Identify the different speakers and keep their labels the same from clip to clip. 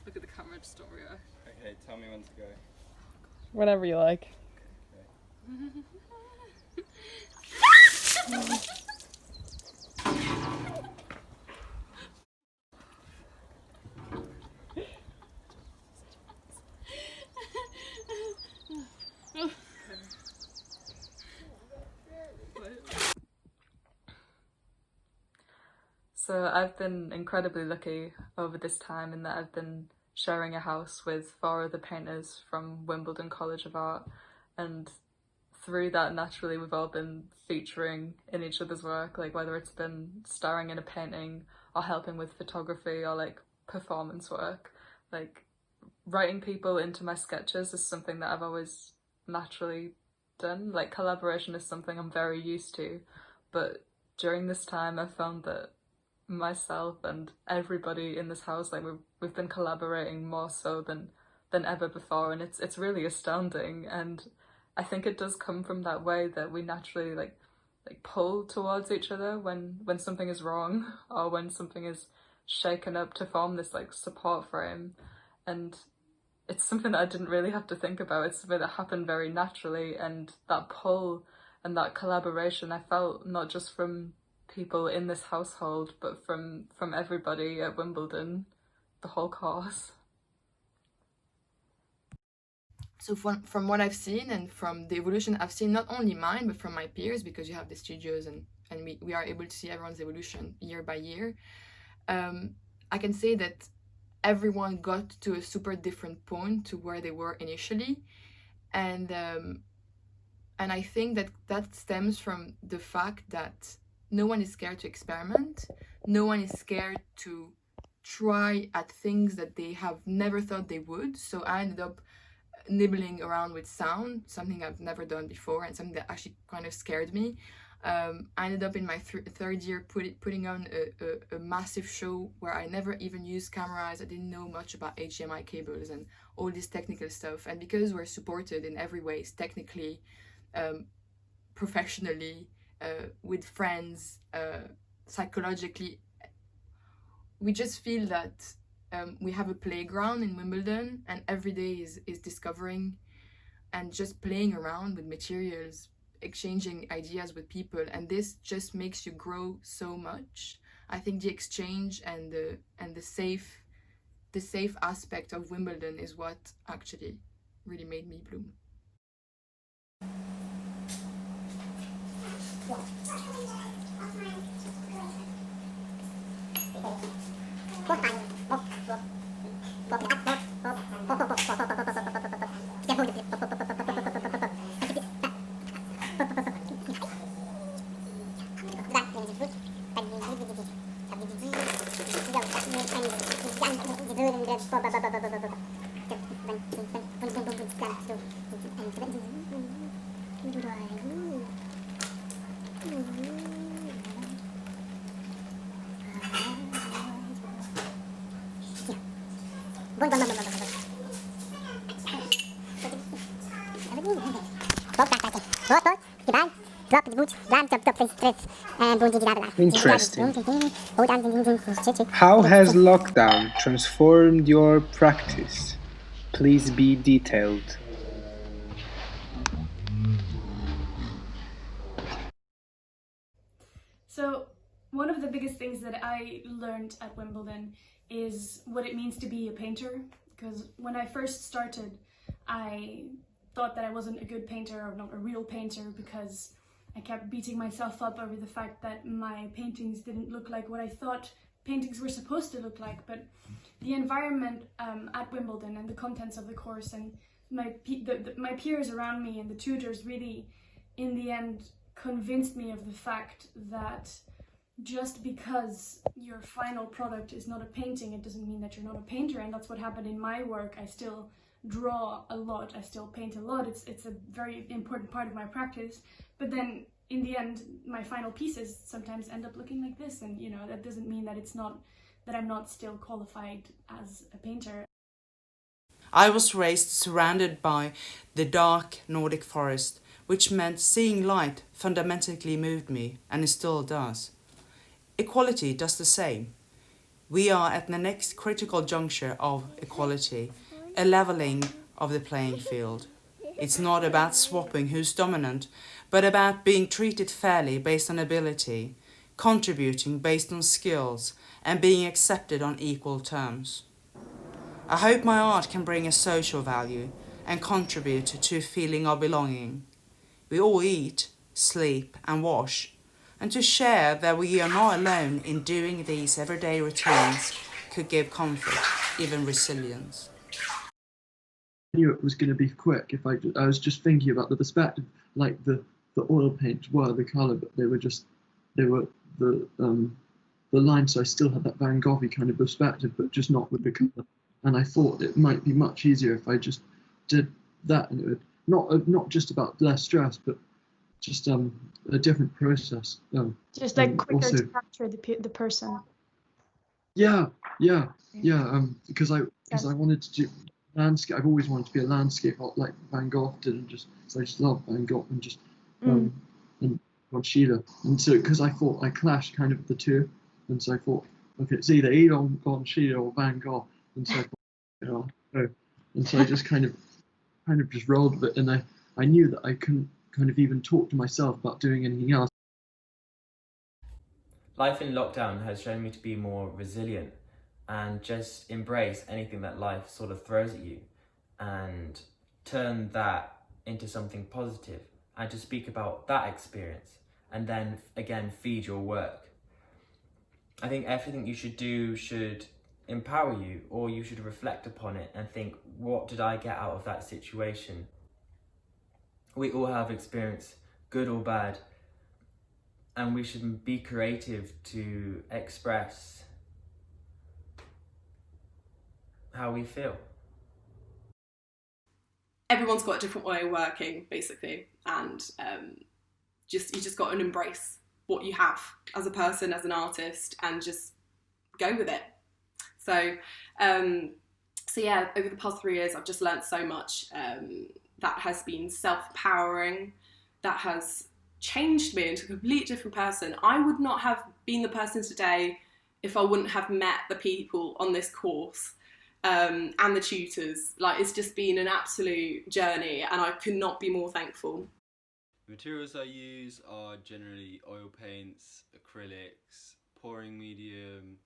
Speaker 1: Look at the camera, just don't react.
Speaker 2: Okay, tell me when to go.
Speaker 3: Whenever you like.
Speaker 1: So I've been incredibly lucky over this time in that I've been sharing a house with 4 other painters from Wimbledon College of Art, and through that naturally we've all been featuring in each other's work, like whether it's been starring in a painting or helping with photography or like performance work. Like writing people into my sketches is something that I've always naturally done. Like collaboration is something I'm very used to, but during this time I found that myself and everybody in this house, like we've been collaborating more so than ever before, and it's really astounding. And I think it does come from that way that we naturally like pull towards each other when something is wrong or when something is shaken up, to form this like support frame. And it's something that I didn't really have to think about. It's something that happened very naturally, and that pull and that collaboration I felt not just from people in this household, but from everybody at Wimbledon, the whole course.
Speaker 4: So from what I've seen and from the evolution I've seen, not only mine, but from my peers, because you have the studios and we are able to see everyone's evolution year by year, I can say that everyone got to a super different point to where they were initially. And I think that stems from the fact that no one is scared to experiment. No one is scared to try at things that they have never thought they would. So I ended up nibbling around with sound, something I've never done before and something that actually kind of scared me. I ended up in my third year putting on a massive show where I never even used cameras. I didn't know much about HDMI cables and all this technical stuff. And because we're supported in every way, technically, professionally, with friends, psychologically, we just feel that we have a playground in Wimbledon, and every day is discovering and just playing around with materials, exchanging ideas with people, and this just makes you grow so much. I think the exchange and the safe aspect of Wimbledon is what actually really made me bloom.
Speaker 5: Interesting. How has lockdown transformed your practice? Please be detailed.
Speaker 6: So one of the biggest things that I learned at Wimbledon is what it means to be a painter, because when I first started, I thought that I wasn't a good painter or not a real painter because I kept beating myself up over the fact that my paintings didn't look like what I thought paintings were supposed to look like. But the environment at Wimbledon and the contents of the course and my peers around me and the tutors really, in the end, convinced me of the fact that just because your final product is not a painting, it doesn't mean that you're not a painter. And that's what happened in my work. I still draw a lot, I still paint a lot. It's a very important part of my practice. But then in the end, my final pieces sometimes end up looking like this. And you know, that doesn't mean that I'm not still qualified as a painter.
Speaker 7: I was raised surrounded by the dark Nordic forest, which meant seeing light fundamentally moved me, and it still does. Equality does the same. We are at the next critical juncture of equality, a levelling of the playing field. It's not about swapping who's dominant, but about being treated fairly based on ability, contributing based on skills, and being accepted on equal terms. I hope my art can bring a social value and contribute to a feeling of belonging. We all eat, sleep, and wash, and to share that we are not alone in doing these everyday routines could give comfort, even resilience.
Speaker 2: I knew it was going to be quick. If I was just thinking about the perspective, like the oil paints were the color, but they were the lines. So I still had that Van Gogh kind of perspective, but just not with the color. And I thought it might be much easier if I just did that, and it would not just about less stress, but just a different process.
Speaker 6: Just like quicker
Speaker 2: also,
Speaker 6: to capture the person.
Speaker 2: Yeah. Because I wanted to do landscape. I've always wanted to be a landscape art like Van Gogh did, and I just love Van Gogh and just and Von Schiele. And so because I thought I clashed kind of the two, and so I thought, okay, it's either Elon Von Schiele or Van Gogh, and so I thought, and so I just kind of just rolled with it, and I knew that I couldn't kind of even talk to myself about doing anything else.
Speaker 8: Life in lockdown has shown me to be more resilient and just embrace anything that life sort of throws at you and turn that into something positive and to speak about that experience and then again feed your work. I think everything you should do should empower you, or you should reflect upon it and think, what did I get out of that situation? We all have experience, good or bad, and we should be creative to express how we feel.
Speaker 9: Everyone's got a different way of working, basically, and you just got to embrace what you have as a person, as an artist, and just go with it. So yeah, over the past 3 years, I've just learned so much that has been self-empowering, that has changed me into a completely different person. I would not have been the person today if I wouldn't have met the people on this course and the tutors. Like, it's just been an absolute journey, and I could not be more thankful.
Speaker 10: The materials I use are generally oil paints, acrylics, pouring medium,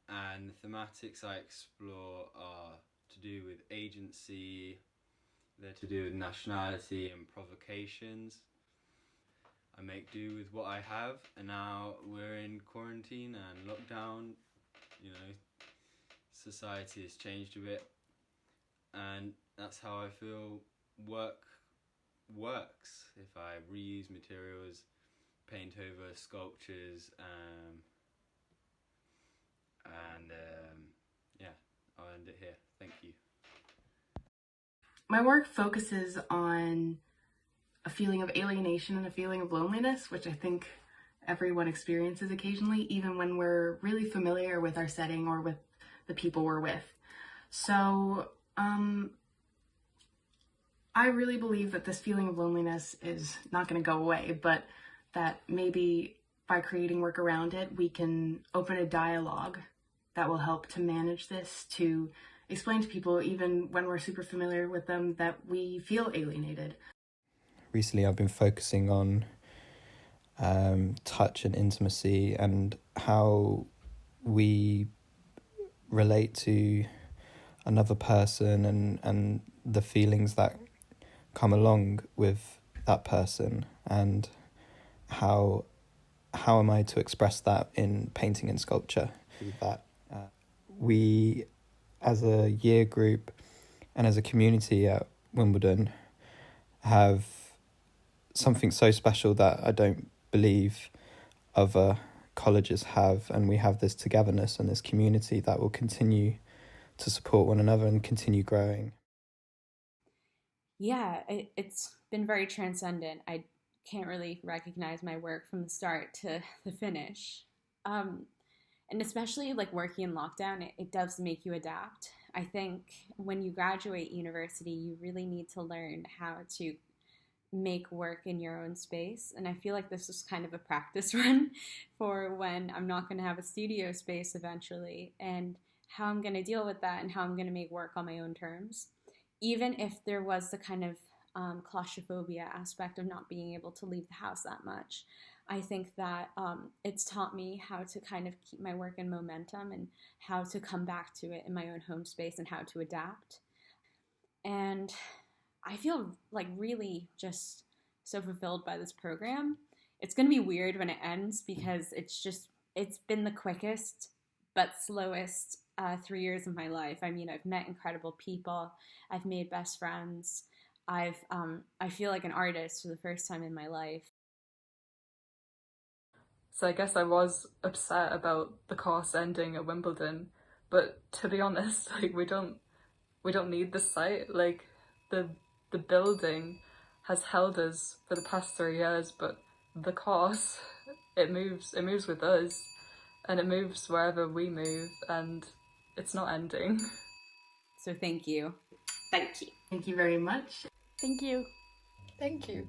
Speaker 10: and the thematics I explore are to do with agency, they're to do with nationality and provocations. I make do with what I have, and now we're in quarantine and lockdown, society has changed a bit, and that's how I feel work works. If I reuse materials, paint over sculptures, I'll end it here. Thank you.
Speaker 11: My work focuses on a feeling of alienation and a feeling of loneliness, which I think everyone experiences occasionally, even when we're really familiar with our setting or with the people we're with. So I really believe that this feeling of loneliness is not going to go away, but that maybe by creating work around it, we can open a dialogue that will help to manage this, to explain to people, even when we're super familiar with them, that we feel alienated.
Speaker 12: Recently I've been focusing on touch and intimacy and how we relate to another person and the feelings that come along with that person, and how am I to express that in painting and sculpture. That we as a year group and as a community at Wimbledon have something so special that I don't believe other colleges have, and we have this togetherness and this community that will continue to support one another and continue growing.
Speaker 13: Yeah, it's been very transcendent. I can't really recognize my work from the start to the finish. And especially like working in lockdown, it does make you adapt. I think when you graduate university, you really need to learn how to make work in your own space. And I feel like this is kind of a practice run for when I'm not going to have a studio space eventually, and how I'm going to deal with that and how I'm going to make work on my own terms. Even if there was the kind of claustrophobia aspect of not being able to leave the house that much, I think that it's taught me how to kind of keep my work in momentum and how to come back to it in my own home space and how to adapt. And I feel like really just so fulfilled by this program. It's going to be weird when it ends because it's been the quickest but slowest 3 years of my life. I mean, I've met incredible people. I've made best friends. I feel like an artist for the first time in my life.
Speaker 1: So I guess I was upset about the course ending at Wimbledon, but to be honest, like we don't need the site. Like the building has held us for the past 3 years, but the course, it moves with us, and it moves wherever we move, and it's not ending.
Speaker 13: So thank you.
Speaker 9: Thank you.
Speaker 11: Thank you very much.
Speaker 3: Thank you.
Speaker 4: Thank you.